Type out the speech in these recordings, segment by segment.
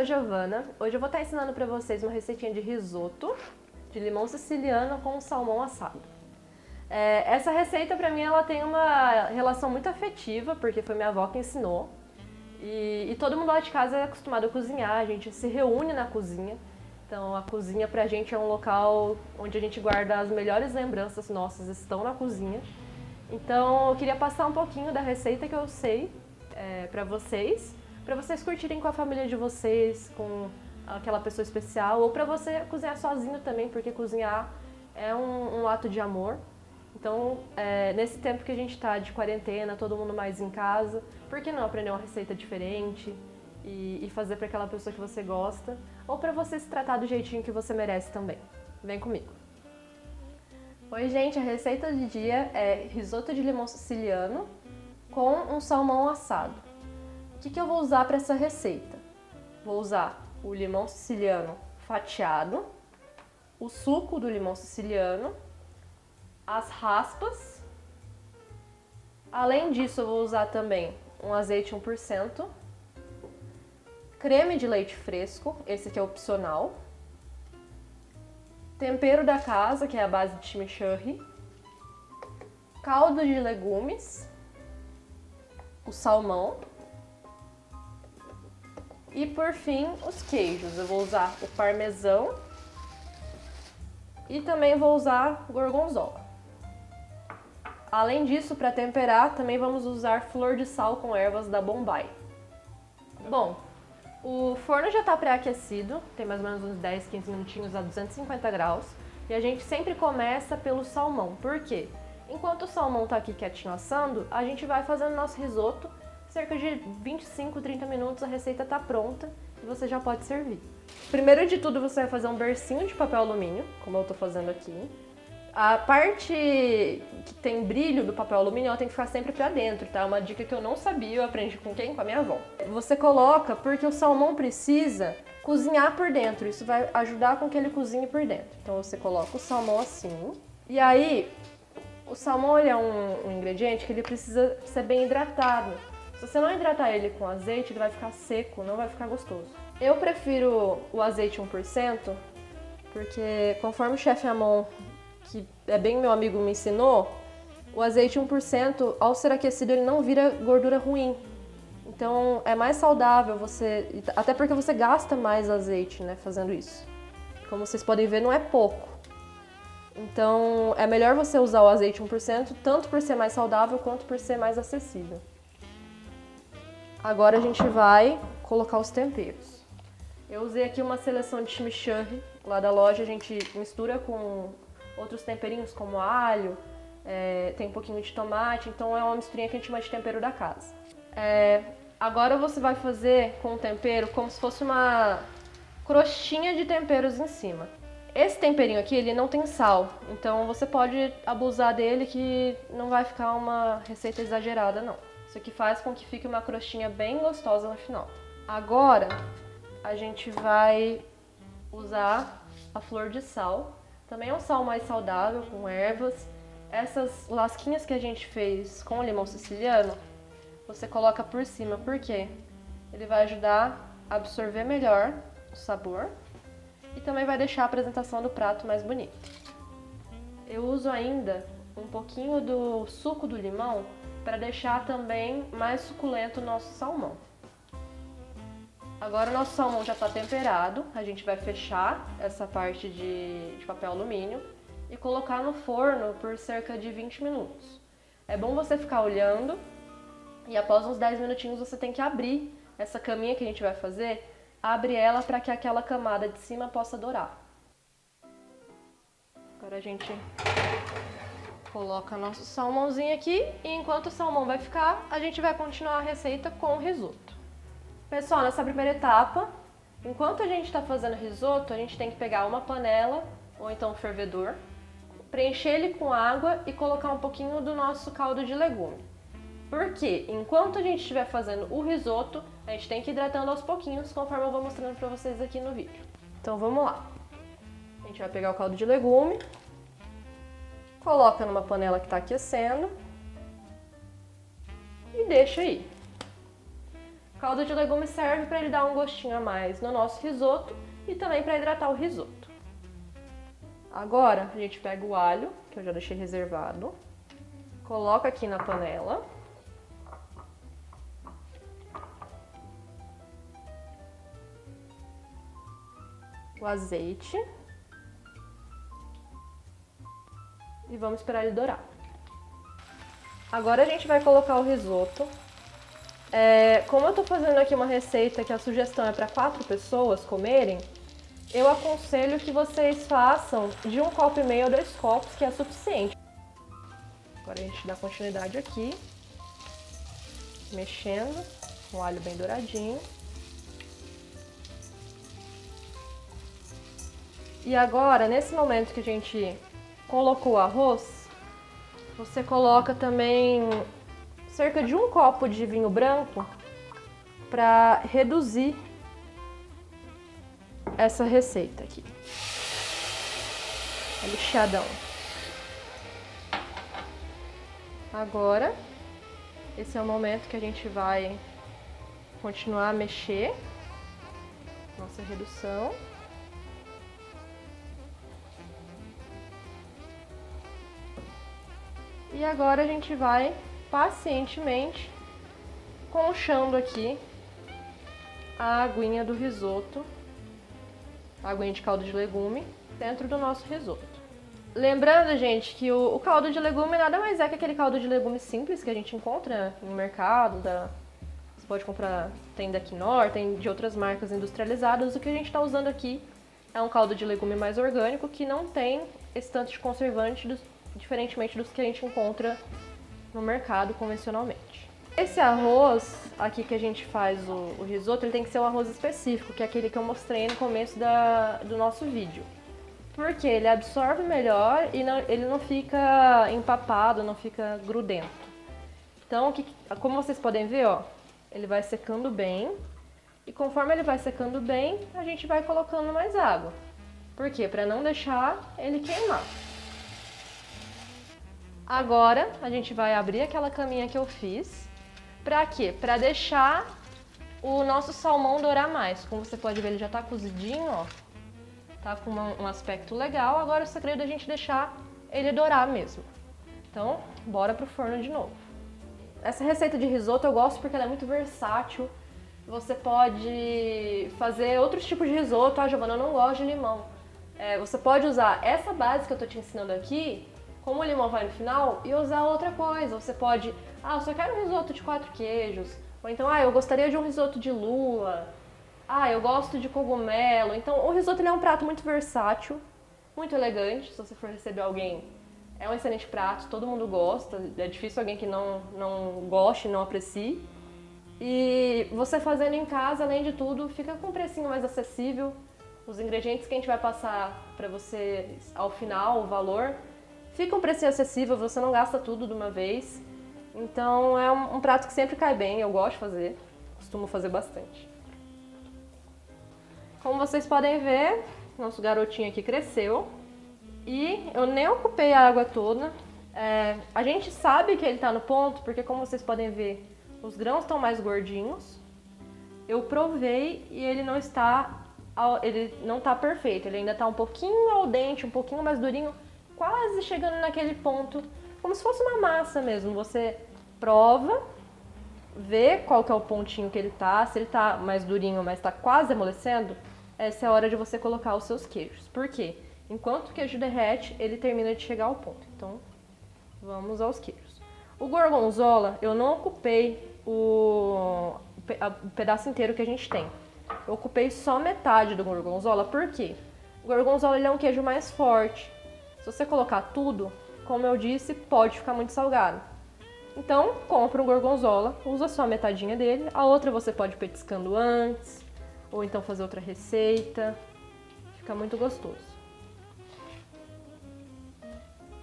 Giovana. Hoje eu vou estar ensinando para vocês uma receitinha de risoto de limão siciliano com salmão assado. Essa receita para mim ela tem uma relação muito afetiva, porque foi minha avó que ensinou. E todo mundo lá de casa é acostumado a cozinhar, a gente se reúne na cozinha. Então a cozinha pra gente é um local onde a gente guarda as melhores lembranças nossas, estão na cozinha. Então eu queria passar um pouquinho da receita que eu sei para vocês curtirem com a família de vocês, com aquela pessoa especial, ou para você cozinhar sozinho também, porque cozinhar é um ato de amor. Então, nesse tempo que a gente está de quarentena, todo mundo mais em casa, por que não aprender uma receita diferente e fazer para aquela pessoa que você gosta, ou para você se tratar do jeitinho que você merece também. Vem comigo! Oi gente, a receita de dia é risoto de limão siciliano com um salmão assado. O que eu vou usar para essa receita? Vou usar o limão siciliano fatiado, o suco do limão siciliano, as raspas. Além disso, eu vou usar também um azeite 1%, creme de leite fresco, esse aqui é opcional, tempero da casa, que é a base de chimichurri, caldo de legumes, o salmão e, por fim, os queijos. Eu vou usar o parmesão e também vou usar gorgonzola. Além disso, para temperar, também vamos usar flor de sal com ervas da Bombay. Bom, o forno já está pré-aquecido, tem mais ou menos uns 10, 15 minutinhos a 250 graus. E a gente sempre começa pelo salmão. Por quê? Enquanto o salmão está aqui quietinho assando, a gente vai fazendo nosso risoto. Cerca de 25, 30 minutos a receita está pronta e você já pode servir. Primeiro de tudo, você vai fazer um bercinho de papel alumínio, como eu estou fazendo aqui. A parte que tem brilho do papel alumínio, ela tem que ficar sempre para dentro, tá? Uma dica que eu não sabia, eu aprendi com quem? Com a minha avó. Você coloca porque o salmão precisa cozinhar por dentro, isso vai ajudar com que ele cozinhe por dentro. Então você coloca o salmão assim, e aí o salmão ele é um ingrediente que ele precisa ser bem hidratado. Se você não hidratar ele com azeite, ele vai ficar seco, não vai ficar gostoso. Eu prefiro o azeite 1%, porque conforme o chefe Amon, que é bem meu amigo, me ensinou, o azeite 1%, ao ser aquecido, ele não vira gordura ruim. Então é mais saudável você, até porque você gasta mais azeite, né, fazendo isso. Como vocês podem ver, não é pouco. Então é melhor você usar o azeite 1%, tanto por ser mais saudável quanto por ser mais acessível. Agora a gente vai colocar os temperos. Eu usei aqui uma seleção de chimichurri lá da loja, a gente mistura com outros temperinhos como alho, tem um pouquinho de tomate, então é uma misturinha que a gente chama de tempero da casa. Agora você vai fazer com o tempero como se fosse uma crostinha de temperos em cima. Esse temperinho aqui, ele não tem sal, então você pode abusar dele que não vai ficar uma receita exagerada não. Isso aqui faz com que fique uma crostinha bem gostosa no final. Agora a gente vai usar a flor de sal. Também é um sal mais saudável, com ervas. Essas lasquinhas que a gente fez com o limão siciliano, você coloca por cima, porque ele vai ajudar a absorver melhor o sabor e também vai deixar a apresentação do prato mais bonita. Eu uso ainda um pouquinho do suco do limão para deixar também mais suculento o nosso salmão. Agora o nosso salmão já está temperado, a gente vai fechar essa parte de papel alumínio e colocar no forno por cerca de 20 minutos. É bom você ficar olhando e após uns 10 minutinhos você tem que abrir essa caminha que a gente vai fazer, abre ela para que aquela camada de cima possa dourar. Agora a gente coloca nosso salmãozinho aqui e enquanto o salmão vai ficar, a gente vai continuar a receita com o risoto. Pessoal, nessa primeira etapa, enquanto a gente está fazendo risoto, a gente tem que pegar uma panela ou então um fervedor, preencher ele com água e colocar um pouquinho do nosso caldo de legume. Porque enquanto a gente estiver fazendo o risoto, a gente tem que ir hidratando aos pouquinhos, conforme eu vou mostrando para vocês aqui no vídeo. Então vamos lá. A gente vai pegar o caldo de legume, coloca numa panela que está aquecendo e deixa aí. O caldo de legumes serve para ele dar um gostinho a mais no nosso risoto e também para hidratar o risoto. Agora a gente pega o alho, que eu já deixei reservado, coloca aqui na panela. O azeite. E vamos esperar ele dourar. Agora a gente vai colocar o risoto. Como eu tô fazendo aqui uma receita que a sugestão é para 4 pessoas comerem, eu aconselho que vocês façam de 1,5 copo a 2 copos, que é suficiente. Agora a gente dá continuidade aqui, mexendo, com o alho bem douradinho. E agora, nesse momento que a gente colocou o arroz, você coloca também cerca de 1 copo de vinho branco para reduzir essa receita aqui. É lixadão. Agora, esse é o momento que a gente vai continuar a mexer nossa redução. E agora a gente vai pacientemente conchando aqui a aguinha do risoto, a aguinha de caldo de legume, dentro do nosso risoto. Lembrando, gente, que o caldo de legume nada mais é que aquele caldo de legume simples que a gente encontra no mercado, você pode comprar, tem da Knorr, tem de outras marcas industrializadas. O que a gente está usando aqui é um caldo de legume mais orgânico, que não tem esse tanto de conservante, diferentemente dos que a gente encontra no mercado convencionalmente. Esse arroz aqui que a gente faz o risoto, ele tem que ser um arroz específico, que é aquele que eu mostrei no começo do nosso vídeo. Porque ele absorve melhor e ele não fica empapado, não fica grudento. Então, como vocês podem ver, ó, ele vai secando bem. E conforme ele vai secando bem, a gente vai colocando mais água. Por quê? Para não deixar ele queimar. Agora, a gente vai abrir aquela caminha que eu fiz. Pra quê? Pra deixar o nosso salmão dourar mais. Como você pode ver, ele já tá cozidinho, ó. Tá com um aspecto legal. Agora o segredo é a gente deixar ele dourar mesmo. Então, bora pro forno de novo. Essa receita de risoto eu gosto porque ela é muito versátil. Você pode fazer outros tipos de risoto. Ah, Giovana, eu não gosto de limão. Você pode usar essa base que eu tô te ensinando aqui, como o limão vai no final, e usar outra coisa. Você pode, eu só quero um risoto de 4 queijos. Ou então, eu gostaria de um risoto de lua. Eu gosto de cogumelo. Então, o risoto ele é um prato muito versátil, muito elegante. Se você for receber alguém, é um excelente prato, todo mundo gosta. É difícil alguém que não goste, não aprecie. E você fazendo em casa, além de tudo, fica com um precinho mais acessível. Os ingredientes que a gente vai passar para você ao final, o valor, fica um precinho acessível, você não gasta tudo de uma vez. Então é um prato que sempre cai bem, eu gosto de fazer, costumo fazer bastante. Como vocês podem ver, nosso garotinho aqui cresceu e eu nem ocupei a água toda. A gente sabe que ele está no ponto porque, como vocês podem ver, os grãos estão mais gordinhos. Eu provei e ele não está perfeito, ele ainda está um pouquinho al dente, um pouquinho mais durinho, quase chegando naquele ponto, como se fosse uma massa mesmo. Você prova, vê qual que é o pontinho que ele tá, se ele tá mais durinho, mas tá quase amolecendo, essa é a hora de você colocar os seus queijos. Por quê? Enquanto o queijo derrete, ele termina de chegar ao ponto. Então, vamos aos queijos. O gorgonzola, eu não ocupei o pedaço inteiro que a gente tem. Eu ocupei só metade do gorgonzola, por quê? O gorgonzola ele é um queijo mais forte. Se você colocar tudo, como eu disse, pode ficar muito salgado. Então, compra um gorgonzola, usa só a metadinha dele, a outra você pode ir petiscando antes, ou então fazer outra receita, fica muito gostoso.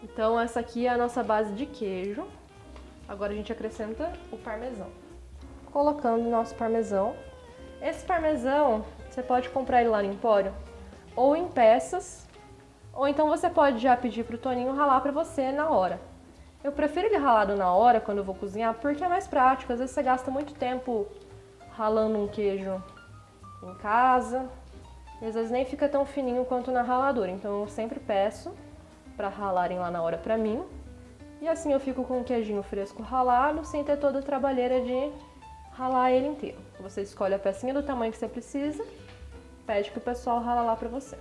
Então essa aqui é a nossa base de queijo. Agora a gente acrescenta o parmesão. Colocando o nosso parmesão. Esse parmesão, você pode comprar ele lá no Empório, ou em peças, ou então você pode já pedir pro Toninho ralar pra você na hora. Eu prefiro ele ralado na hora, quando eu vou cozinhar, porque é mais prático. Às vezes você gasta muito tempo ralando um queijo em casa. E às vezes nem fica tão fininho quanto na raladora, então eu sempre peço para ralarem lá na hora pra mim. E assim eu fico com um queijinho fresco ralado, sem ter toda a trabalheira de ralar ele inteiro. Você escolhe a pecinha do tamanho que você precisa, pede que o pessoal rala lá pra você.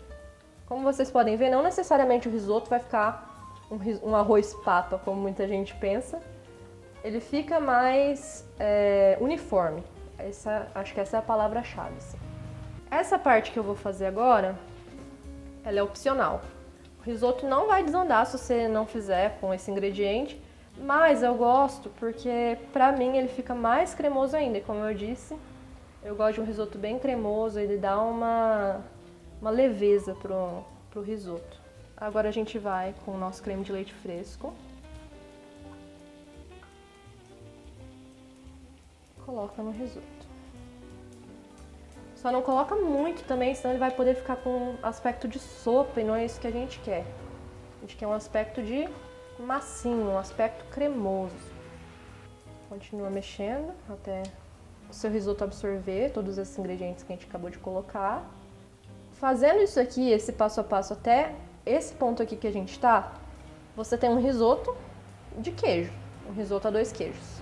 Como vocês podem ver, não necessariamente o risoto vai ficar um arroz papa, como muita gente pensa. Ele fica mais uniforme. Acho que essa é a palavra-chave. Assim. Essa parte que eu vou fazer agora, ela é opcional. O risoto não vai desandar se você não fizer com esse ingrediente, mas eu gosto porque, pra mim, ele fica mais cremoso ainda. E como eu disse, eu gosto de um risoto bem cremoso, ele dá uma leveza pro risoto. Agora a gente vai com o nosso creme de leite fresco. Coloca no risoto. Só não coloca muito também, senão ele vai poder ficar com aspecto de sopa e não é isso que a gente quer. A gente quer um aspecto de massinho, um aspecto cremoso. Continua mexendo até o seu risoto absorver todos esses ingredientes que a gente acabou de colocar. Fazendo isso aqui, esse passo a passo até esse ponto aqui que a gente tá, você tem um risoto de queijo, um risoto a 2 queijos.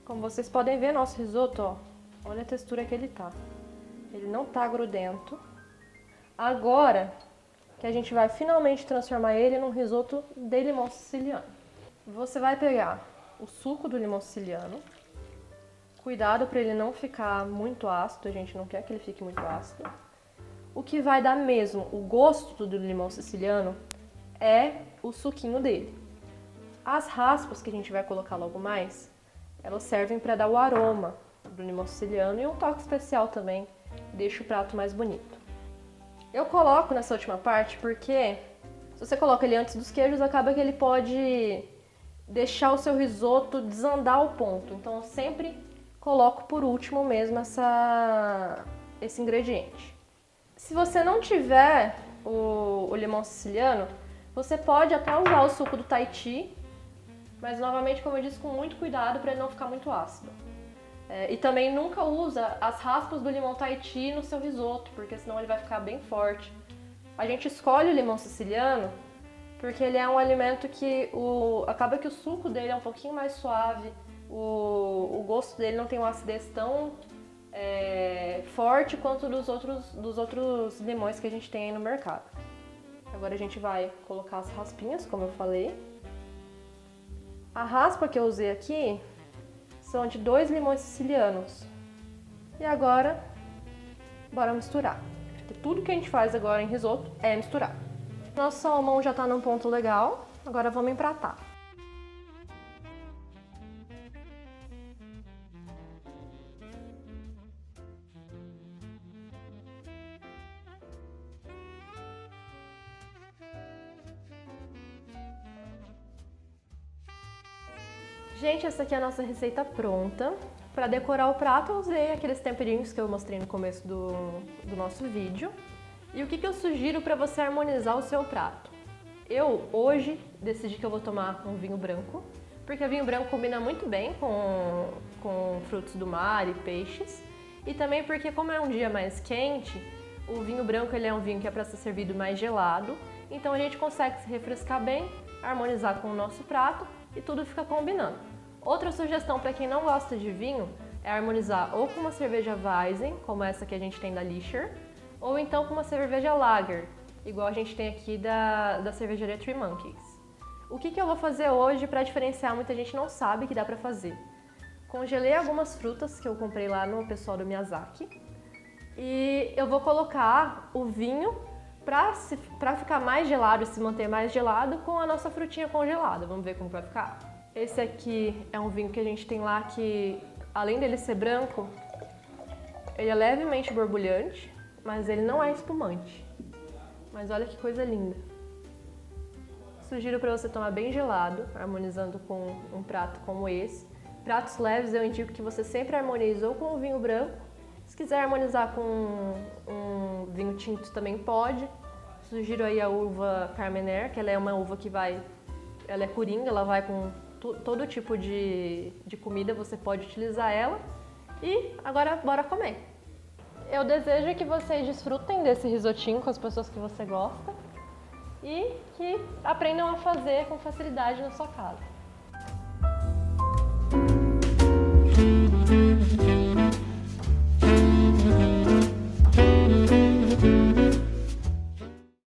Como vocês podem ver, nosso risoto, ó, olha a textura que ele tá. Ele não tá grudento. Agora que a gente vai finalmente transformar ele num risoto de limão siciliano. Você vai pegar o suco do limão siciliano. Cuidado para ele não ficar muito ácido, a gente não quer que ele fique muito ácido. O que vai dar mesmo o gosto do limão siciliano é o suquinho dele. As raspas que a gente vai colocar logo mais, elas servem para dar o aroma do limão siciliano e um toque especial também, deixa o prato mais bonito. Eu coloco nessa última parte porque se você coloca ele antes dos queijos, acaba que ele pode deixar o seu risoto desandar ao ponto. Então eu sempre coloco por último mesmo esse ingrediente. Se você não tiver o limão siciliano, você pode até usar o suco do Tahiti, mas novamente, como eu disse, com muito cuidado para ele não ficar muito ácido. E também nunca usa as raspas do limão Tahiti no seu risoto, porque senão ele vai ficar bem forte. A gente escolhe o limão siciliano porque ele é um alimento que acaba que o suco dele é um pouquinho mais suave, o gosto dele não tem uma acidez tão forte quanto dos outros limões que a gente tem aí no mercado. Agora a gente vai colocar as raspinhas, como eu falei. A raspa que eu usei aqui são de 2 limões sicilianos. E agora, bora misturar. Porque tudo que a gente faz agora em risoto é misturar. Nosso salmão já está num ponto legal, agora vamos empratar. Gente, essa aqui é a nossa receita pronta. Para decorar o prato, eu usei aqueles temperinhos que eu mostrei no começo do nosso vídeo. E o que eu sugiro para você harmonizar o seu prato? Eu, hoje, decidi que eu vou tomar um vinho branco, porque o vinho branco combina muito bem com frutos do mar e peixes. E também porque, como é um dia mais quente, o vinho branco ele é um vinho que é para ser servido mais gelado. Então a gente consegue se refrescar bem, harmonizar com o nosso prato e tudo fica combinando. Outra sugestão para quem não gosta de vinho é harmonizar ou com uma cerveja Weizen, como essa que a gente tem da Lischer, ou então com uma cerveja Lager, igual a gente tem aqui da cervejaria Three Monkeys. O que eu vou fazer hoje para diferenciar? Muita gente não sabe que dá para fazer. Congelei algumas frutas que eu comprei lá no pessoal do Miyazaki e eu vou colocar o vinho para ficar mais gelado e se manter mais gelado com a nossa frutinha congelada. Vamos ver como vai ficar? Esse aqui é um vinho que a gente tem lá que, além dele ser branco, ele é levemente borbulhante, mas ele não é espumante. Mas olha que coisa linda. Sugiro para você tomar bem gelado, harmonizando com um prato como esse. Pratos leves eu indico que você sempre harmonize ou com o vinho branco. Se quiser harmonizar com um vinho tinto também pode. Sugiro aí a uva Carmenère, que ela é uma uva que ela é coringa, ela vai com todo tipo de comida, você pode utilizar ela. E agora bora comer! Eu desejo que vocês desfrutem desse risotinho com as pessoas que você gosta e que aprendam a fazer com facilidade na sua casa.